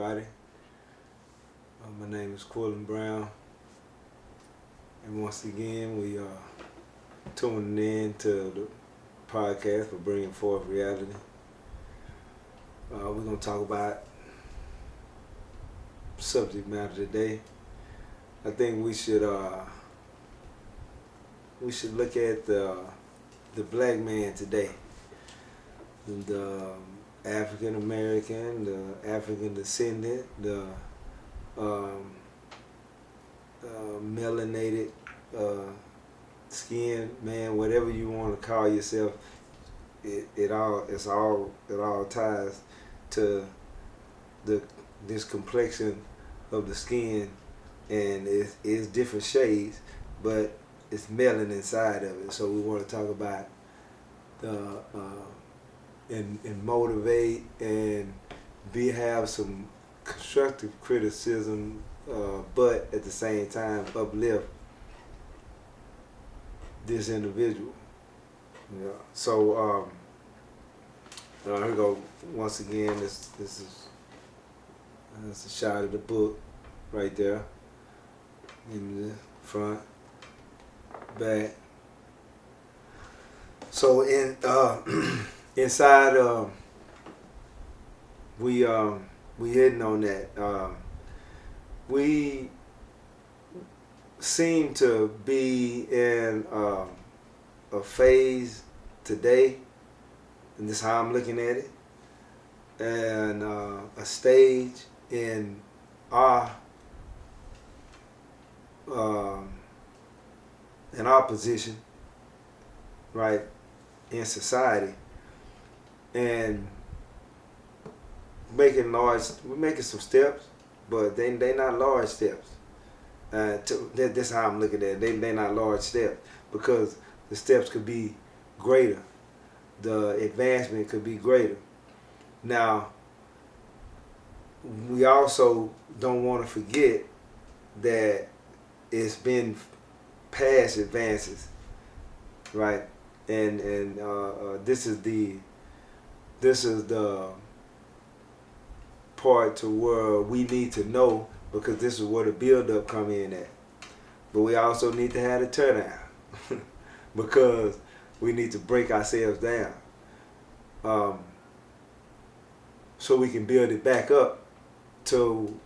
everybody. My name is Quillon Brown, and once again we are tuning in to the podcast for bringing forth reality. We're going to talk about subject matter today. I think we should look at the black man today, the African American, the African descendant, the melanated skin man, whatever you want to call yourself. It all ties to this complexion of the skin, and it's different shades, but it's melanin inside of it. So we want to talk about and motivate and have some constructive criticism, but at the same time uplift this individual. Yeah. So here we go. Once again, this is a shot of the book right there in the front, back. So inside we hitting on that. We seem to be in a phase today, and this is how I'm looking at it, and a stage in our position, right, in society, and we're making some steps, but they not large steps. This is how I'm looking at it. They not large steps, because the steps could be greater. The advancement could be greater. Now, we also don't want to forget that it's been past advances, right? And this is the part to where we need to know, because this is where the build-up come in at. But we also need to have the turn down because we need to break ourselves down so we can build it back up to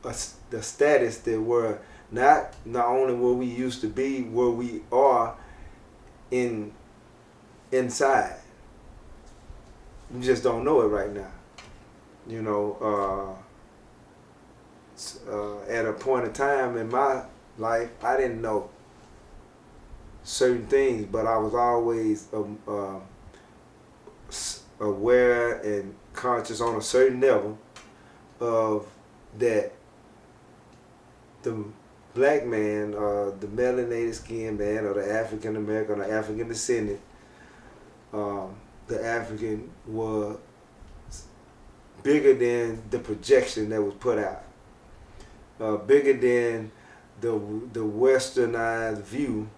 the status that we're not only where we used to be, where we are inside. We just don't know it right now. You know, at a point in time in my life, I didn't know certain things, but I was always aware and conscious on a certain level of that the black man, the melanated skin man, or the African American or African descendant, the African was bigger than the projection that was put out, bigger than the westernized view,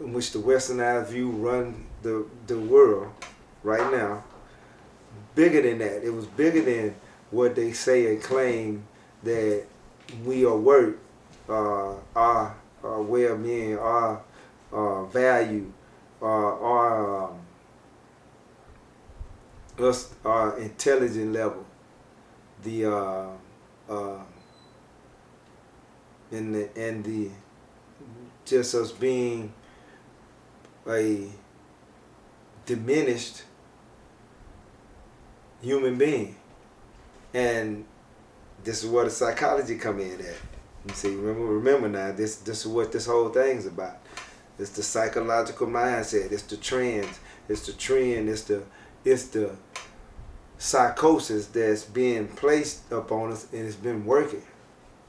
in which the westernized view run the world right now. Bigger than that. It was bigger than what they say and claim that we are worth, our way of being, our value, our intelligent level, and the just us being a diminished human being. And this is where the psychology come in at. You see, remember now, this is what this whole thing's about. It's the psychological mindset. It's the trends. It's the trend. It's the psychosis that's being placed upon us, and it's been working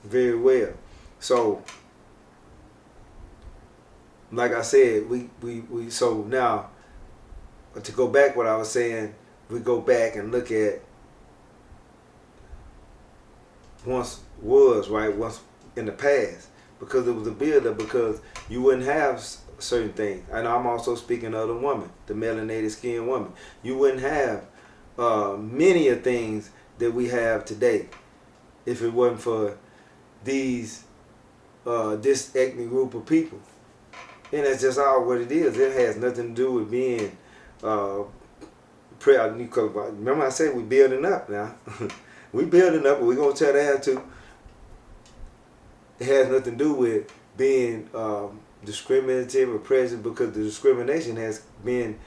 very well. So, like I said, we so now, to go back what I was saying, we go back and look at once in the past, because it was a buildup, because you wouldn't have certain things. And I'm also speaking of the woman, the melanated skinned woman. You wouldn't have many of things that we have today if it wasn't for these this ethnic group of people. And that's just all what it is. It has nothing to do with being remember I said we building up now. We building up, but we're gonna tear down too. It has nothing to do with being discriminative or prejudiced, because the discrimination has been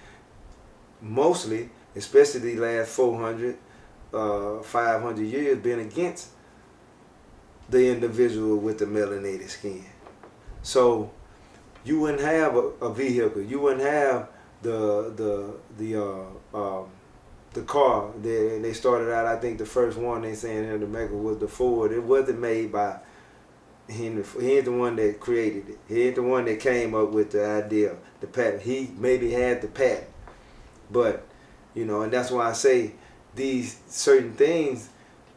mostly, especially the last 400, 500 years, been against the individual with the melanated skin. So you wouldn't have a vehicle. You wouldn't have the car. They started out, I think the first one they saying here in America was the Ford. It wasn't made by Henry. He ain't the one that created it. He ain't the one that came up with the idea, the patent. He maybe had the patent, but and that's why I say these certain things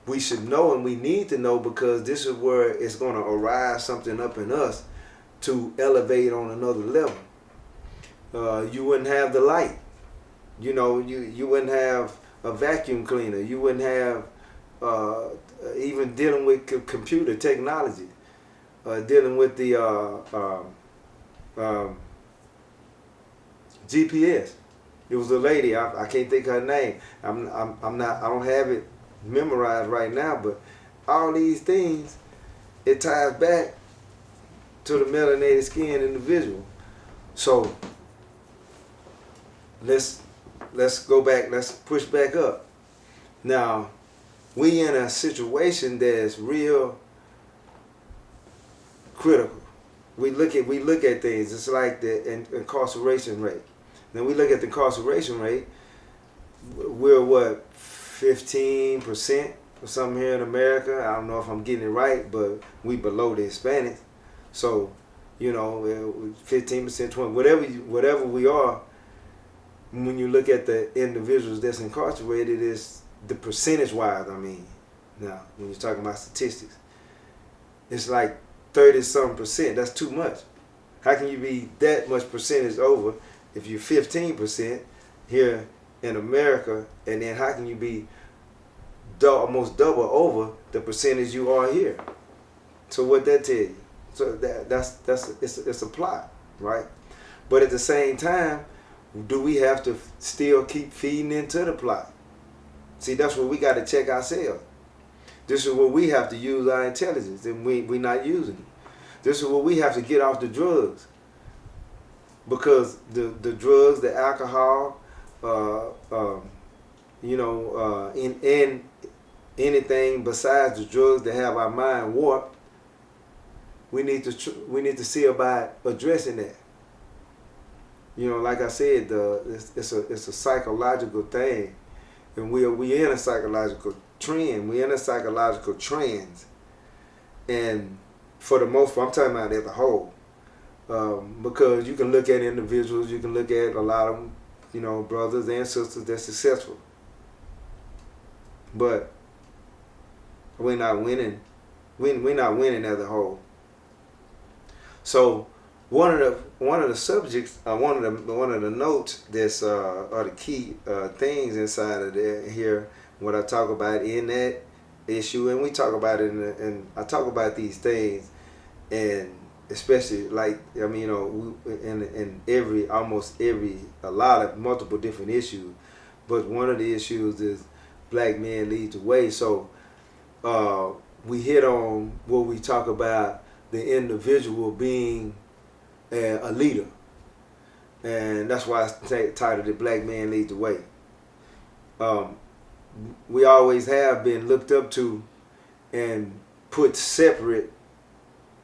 we should know and we need to know, because this is where it's going to arise something up in us to elevate on another level. You wouldn't have the light. You wouldn't have a vacuum cleaner. You wouldn't have even dealing with computer technology. Dealing with the GPS. It was a lady. I can't think of her name. I'm not. I don't have it memorized right now. But all these things, it ties back to the melanated skin individual. So let's go back. Let's push back up. Now we in a situation that's real critical. We look at things. It's like the incarceration rate. Now we look at the incarceration rate. We're what, 15% or something here in America. I don't know if I'm getting it right, but we below the Hispanics. So 15%, 20, whatever we are. When you look at the individuals that's incarcerated, is the percentage wise. I mean, now when you're talking about statistics, it's like 30-something%. That's too much. How can you be that much percentage over if you're 15% here in America, and then how can you be almost double over the percentage you are here? So what that tell you? So it's a plot, right? But at the same time, do we have to still keep feeding into the plot? See, that's where we got to check ourselves. This is where we have to use our intelligence, and we're not using it. This is where we have to get off the drugs, because the drugs, the alcohol, in anything besides the drugs that have our mind warped, we need to see about addressing that. Like I said, it's a psychological thing, and we in a psychological trend. We in a psychological trends, and for the most part, I'm talking about as a whole, because you can look at individuals, you can look at a lot of brothers and sisters that's successful, but we're not winning. We're not winning as a whole. So one of the subjects, one of the notes that's are the key things inside of here. What I talk about in that issue, and we talk about it, and I talk about these things, and especially like in a lot of multiple different issues, but one of the issues is black men lead the way. So we hit on what we talk about, the individual being a leader, and that's why I titled it "Black Man Lead the Way." We always have been looked up to and put separate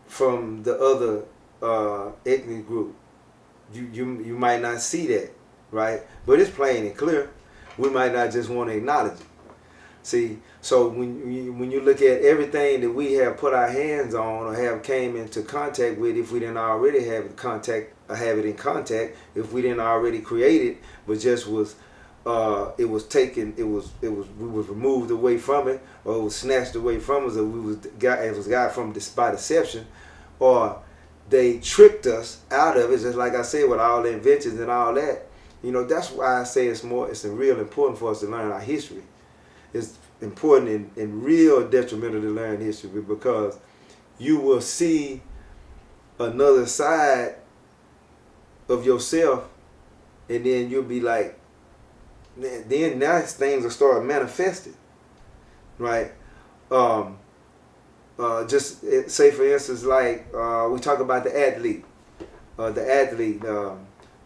from the other ethnic group. You might not see that, right? But it's plain and clear. We might not just want to acknowledge it. See, so when you look at everything that we have put our hands on or have came into contact with, if we didn't already have it in contact, if we didn't already create it, but just was we was removed away from it, or it was snatched away from us, or it was got from this by deception, or they tricked us out of it. Just like I said, with all the inventions and all that. That's why I say it's real important for us to learn our history. It's important and real detrimental to learn history, because you will see another side of yourself, and then you'll be like, then now things will start manifesting, right? Just say for instance, like we talk about the athlete,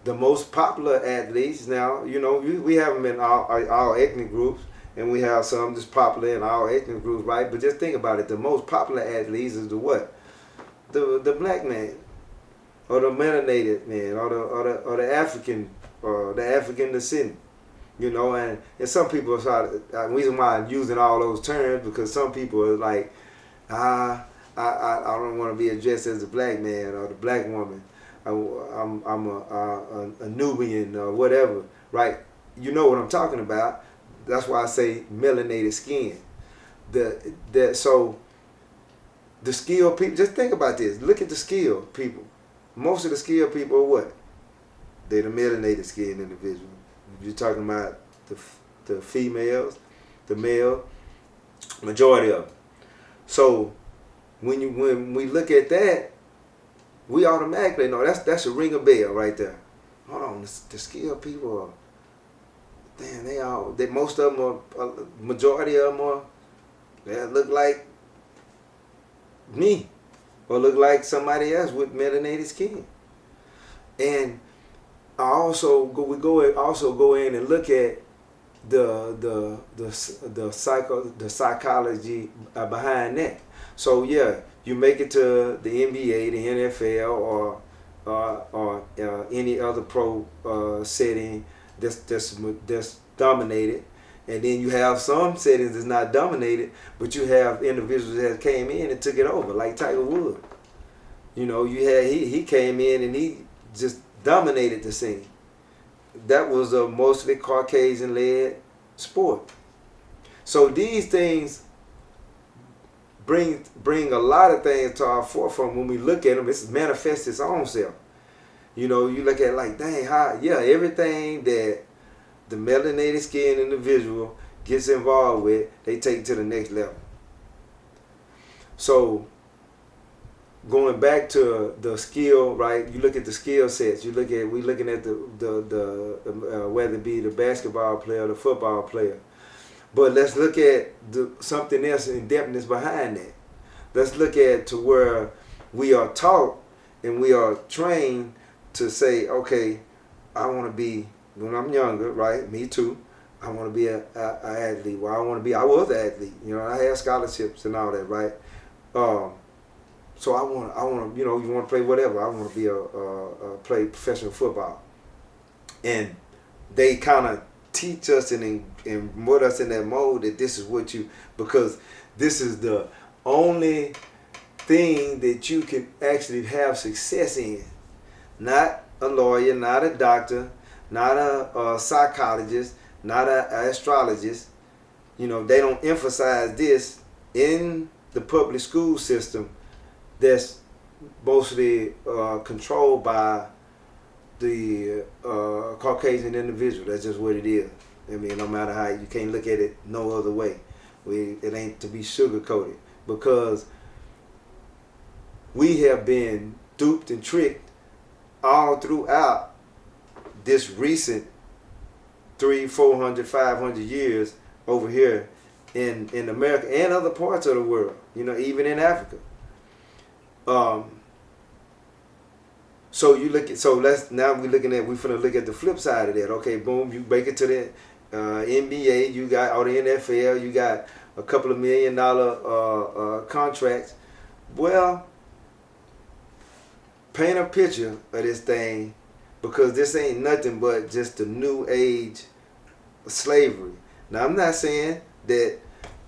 the most popular athletes now. You know, we have them in all ethnic groups, and we have some that's popular in all ethnic groups, right? But just think about it: the most popular athletes is the what? The black man, or the melanated man, or the African, or the African descendant. You know, and some people try to, the reason why I'm using all those terms, because some people are like, I don't want to be addressed as the black man or the black woman. I'm a Nubian or whatever, right? You know what I'm talking about. That's why I say melanated skin. So the skilled people, just think about this. Look at the skilled people. Most of the skilled people are what? They're the melanated skin individuals. You're talking about the females, the male, majority of them. So when we look at that, we automatically know that's a ring a bell right there. Hold on, the skilled people are, damn, most of them are, majority of them are, they look like me, or look like somebody else with melanated skin. And we go in and look at the psychology behind that. So yeah, you make it to the NBA, the NFL, or any other pro setting that's dominated, and then you have some settings that's not dominated, but you have individuals that came in and took it over, like Tiger Woods. You know, he came in and he just dominated the scene. That was a mostly Caucasian-led sport. So these things bring a lot of things to our forefront when we look at them. It's manifests its own self. You know, you look at it like, dang, everything that the melanated skin individual gets involved with, they take it to the next level. So going back to the skill, right? You look at the skill sets. We're looking at the whether it be the basketball player or the football player. But let's look at something else in depthness behind that. Let's look at to where we are taught and we are trained to say, okay, I want to be, when I'm younger, right? Me too. I want to be an athlete. Well, I was an athlete. You know, I had scholarships and all that, right? So I want, you know, you want to play whatever. I want to be play professional football. And they kind of teach us and put us in that mode that this is what because this is the only thing that you can actually have success in. Not a lawyer, not a doctor, not a psychologist, not an astrologist. You know, they don't emphasize this in the public school system that's mostly controlled by the Caucasian individual. That's just what it is. I mean, no matter how, you can't look at it no other way. It ain't to be sugar-coated, because we have been duped and tricked all throughout this recent 300, 400, 500 years over here in America and other parts of the world, you know, even in Africa. So we're finna look at the flip side of that. Okay, boom, you make it to the NBA, you got, or the NFL, you got a couple of $1 million contracts. Well, paint a picture of this thing, because this ain't nothing but just the new age of slavery. Now, I'm not saying that,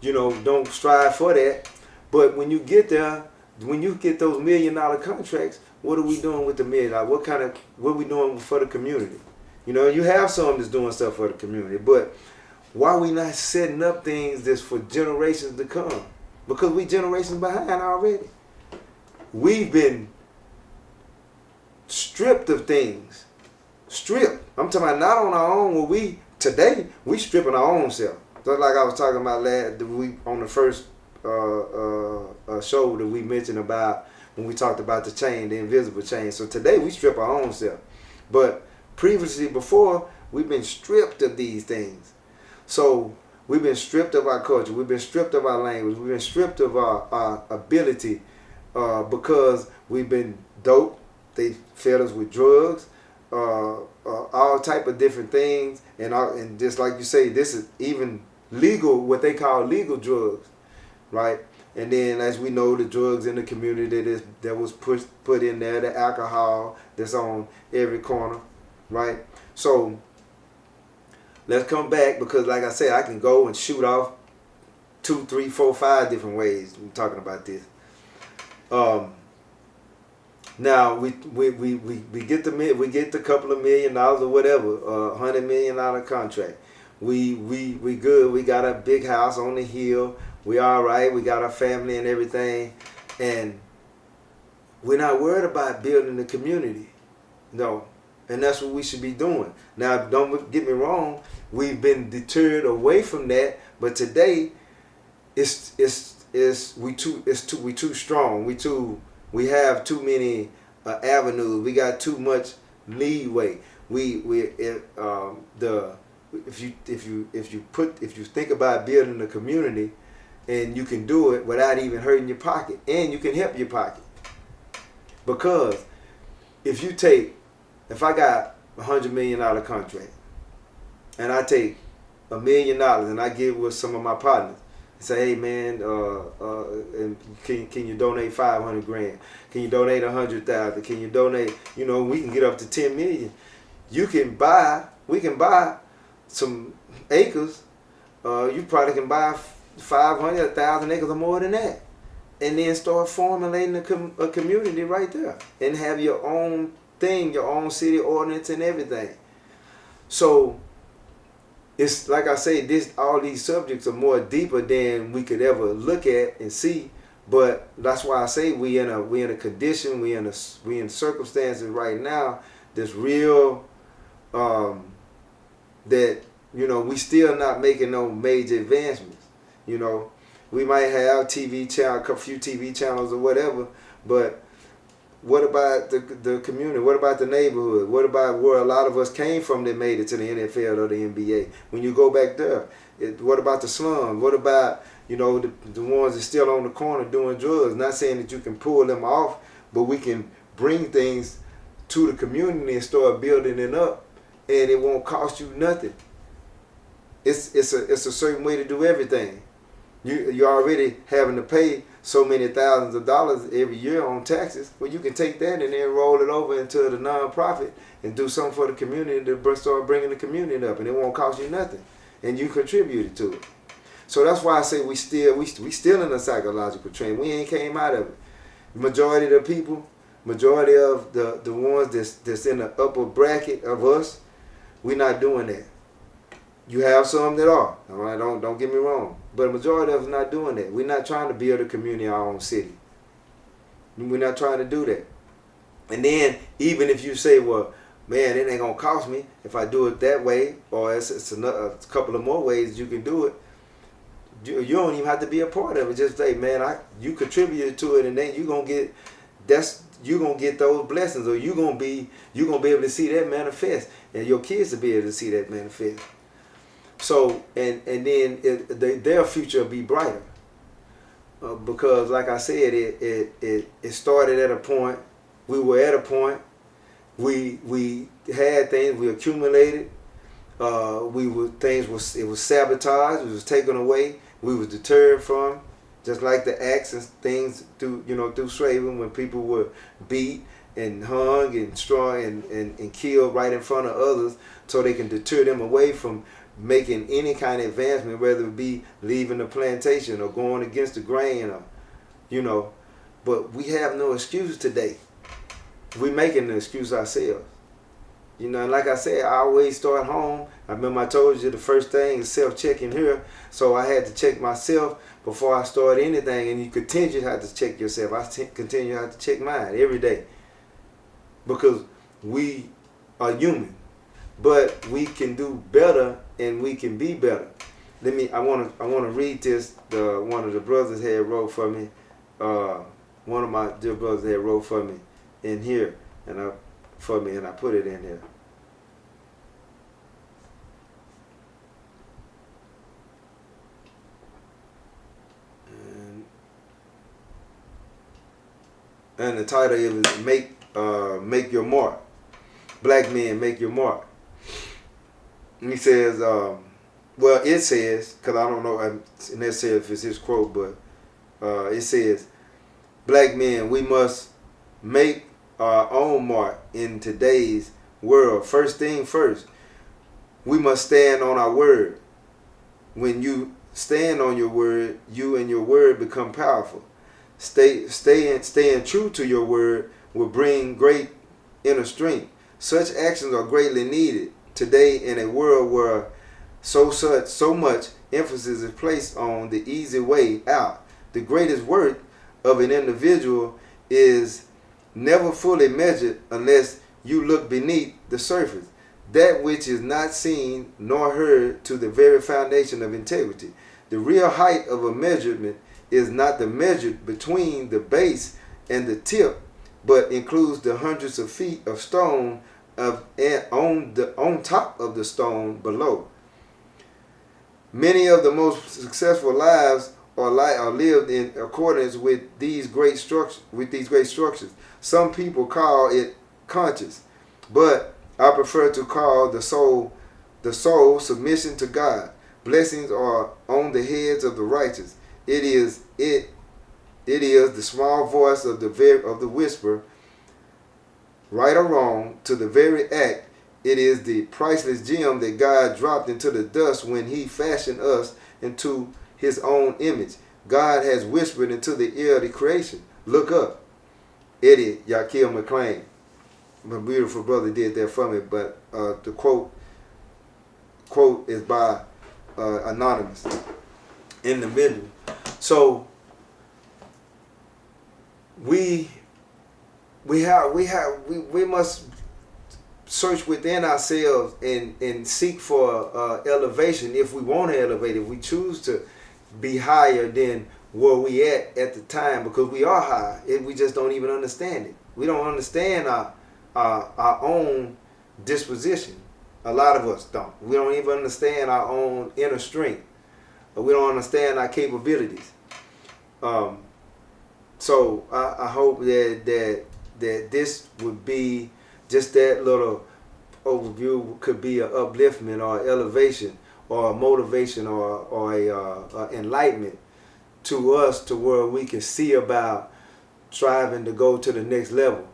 you know, don't strive for that, but when you get there, when you get those $1 million contracts, what are we doing with the $1 million? What are we doing for the community? You know, you have some that's doing stuff for the community, but why are we not setting up things that's for generations to come? Because we generations behind already. We've been stripped of things. Stripped. I'm talking about not on our own. Today we stripping our own self. Just like I was talking about the week on the first show that we mentioned about when we talked about the chain, the invisible chain. So today we strip our own self. But previously, before, we've been stripped of these things. So we've been stripped of our culture. We've been stripped of our language. We've been stripped of our ability because we've been dope. They fed us with drugs, all type of different things. And just like you say, this is even legal, what they call legal drugs, right? And then, as we know, the drugs in the community that was put in there, the alcohol that's on every corner, right? So let's come back, because like I said, I can go and shoot off 2, 3, 4, 5 different ways we're talking about this. Now we get the couple of $1 million or whatever, $100 million contract. We good. We got a big house on the hill. We all right. We got our family and everything, and we're not worried about building the community. No, and that's what we should be doing. Now, don't get me wrong. We've been deterred away from that, but today, we too strong. We have too many avenues. We got too much leeway. If you think about building a community, and you can do it without even hurting your pocket, and you can help your pocket, because if I got $100 million contract, and I take $1 million and I give with some of my partners, and say, hey man, and can you donate 500 grand? Can you donate 100,000? Can you donate? We can get up to 10 million. We can buy some acres. You probably can buy 500, 1,000 acres or more than that, and then start formulating a community right there, and have your own thing, your own city ordinance and everything. So it's like I say, all these subjects are more deeper than we could ever look at and see. But that's why I say we in a condition, we in circumstances right now that's real, that we still not making no major advancements. We might have a few TV channels or whatever, but what about the community? What about the neighborhood? What about where a lot of us came from that made it to the NFL or the NBA? When you go back there, what about the slums? What about the ones that still on the corner doing drugs? Not saying that you can pull them off, but we can bring things to the community and start building it up, and it won't cost you nothing. It's a certain way to do everything. You're already having to pay so many thousands of dollars every year on taxes. Well, you can take that and then roll it over into the nonprofit and do something for the community to start bringing the community up, and it won't cost you nothing, and you contributed to it. So that's why I say we still in a psychological trend. We ain't came out of it. The majority of the people, majority of the ones that's in the upper bracket of us, we're not doing that. You have some that are. All right, don't get me wrong. But the majority of us not doing that. We're not trying to build a community in our own city. We're not trying to do that. And then, even if you say, well, man, it ain't going to cost me if I do it that way, or it's a couple of more ways you can do it, you don't even have to be a part of it. Just say, man, you contributed to it, and then you're going to get those blessings, or you're going to be able to see that manifest, and your kids will be able to see that manifest. So, and then their future will be brighter, because like I said, it started at a point. We were at a point. We had things. We accumulated. It was sabotaged. It was taken away. We was deterred from, just like the acts and things through slavery, when people were beat and hung and strung and killed right in front of others, so they can deter them away from making any kind of advancement, whether it be leaving the plantation or going against the grain, or but we have no excuse today. We're making an excuse ourselves. And like I said, I always start home. I remember I told you the first thing is self-checking here, so I had to check myself before I start anything, and you continue to have to check yourself. I continue to have to check mine every day, because we are human. But we can do better, and we can be better. I wanna read this. One of the brothers had wrote for me. One of my dear brothers had wrote for me in here, and I put it in here. And the title is Make Your Mark. Black men, make your mark. And he says, well, it says, because I don't know necessarily if it's his quote, but it says, black men, we must make our own mark in today's world. First thing first, we must stand on our word. When you stand on your word, you and your word become powerful. Staying true to your word will bring great inner strength. Such actions are greatly needed today in a world where so much emphasis is placed on the easy way out. The greatest worth of an individual is never fully measured unless you look beneath the surface. That which is not seen nor heard to the very foundation of integrity. The real height of a measurement is not the measure between the base and the tip, but includes the hundreds of feet of stone on top of the stone below. Many of the most successful lives are lived in accordance with these great structures. Some people call it conscious, but I prefer to call the soul submission to God. Blessings are on the heads of the righteous. It is the small voice of the whisper, right or wrong, to the very act. It is the priceless gem that God dropped into the dust when he fashioned us into his own image. God has whispered into the ear of the creation. Look up. Eddie Yakil McLean, my beautiful brother, did that for me, but the quote is by Anonymous individual. So we must search within ourselves and seek for elevation. If we want to elevate, if we choose to be higher than where we at the time, because we are high, we just don't even understand it. We don't understand our own disposition. A lot of us don't. We don't even understand our own inner strength. We don't understand our capabilities. So I hope that this would be just that little overview, could be an upliftment or elevation or a motivation or a enlightenment to us, to where we can see about striving to go to the next level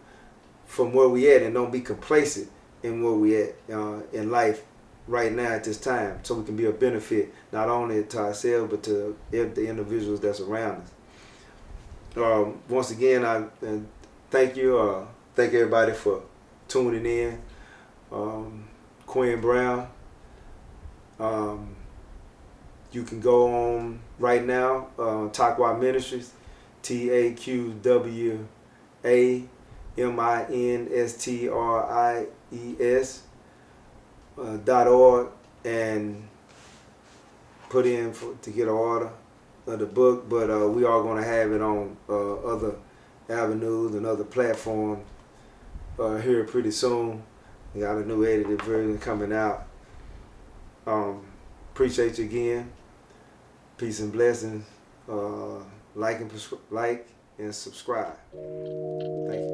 from where we at, and don't be complacent in where we at in life right now at this time, so we can be a benefit not only to ourselves but to the individuals that's around us. Once again, I thank you. Thank everybody for tuning in. Quinn Brown. You can go on right now, Taqwa Ministries, TAQWAMINSTRIES.org, and put in to get an order of the book. But we are going to have it on other avenues and other platforms here pretty soon. We got a new edited version coming out. Appreciate you again. Peace and blessings. Like and subscribe. Thank you.